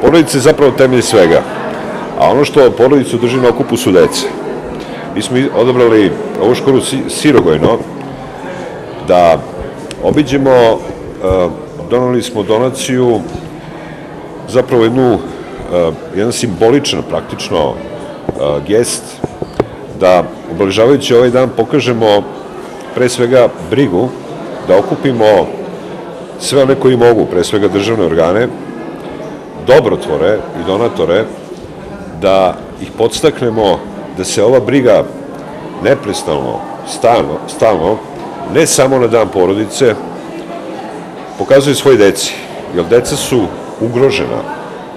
Porodica je zapravo temelj svega, a ono što porodicu drži na okupu su deca. Mi smo odabrali ovu školu Sirogojno da obiđemo, doneli smo donaciju, zapravo jedan simboličan praktično gest, da obeležavajući ovaj dan pokažemo pre svega brigu, da okupimo sve one koji mogu, pre svega državne organe, dobrotvore i donatore, da ih podstaknemo da se ova briga neprestano, stalno, ne samo na dan porodice, pokazuje svoj deci, jer deca su ugrožena,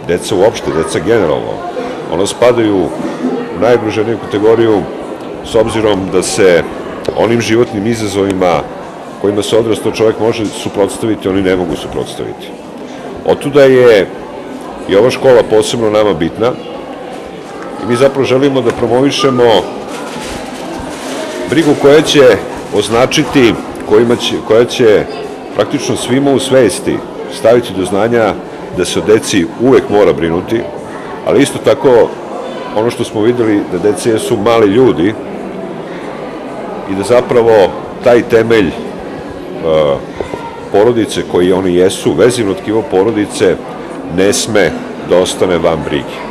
deca uopšte, deca generalno. Ona spadaju u najugroženiju kategoriju s obzirom da se onim životnim izazovima kojima se odrastao čovek može suprotstaviti, oni ne mogu suprotstaviti. Otuda je i ova škola posebno nama bitna i mi zapravo želimo da promovišemo brigu koja će označiti, koja će praktično svima u svesti staviti do znanja da se o deci uvek mora brinuti, ali isto tako ono što smo videli da deca jesu mali ljudi i da zapravo taj temelj porodice koji oni jesu, vezivno tkivo porodice, ne sme da ostane van brige.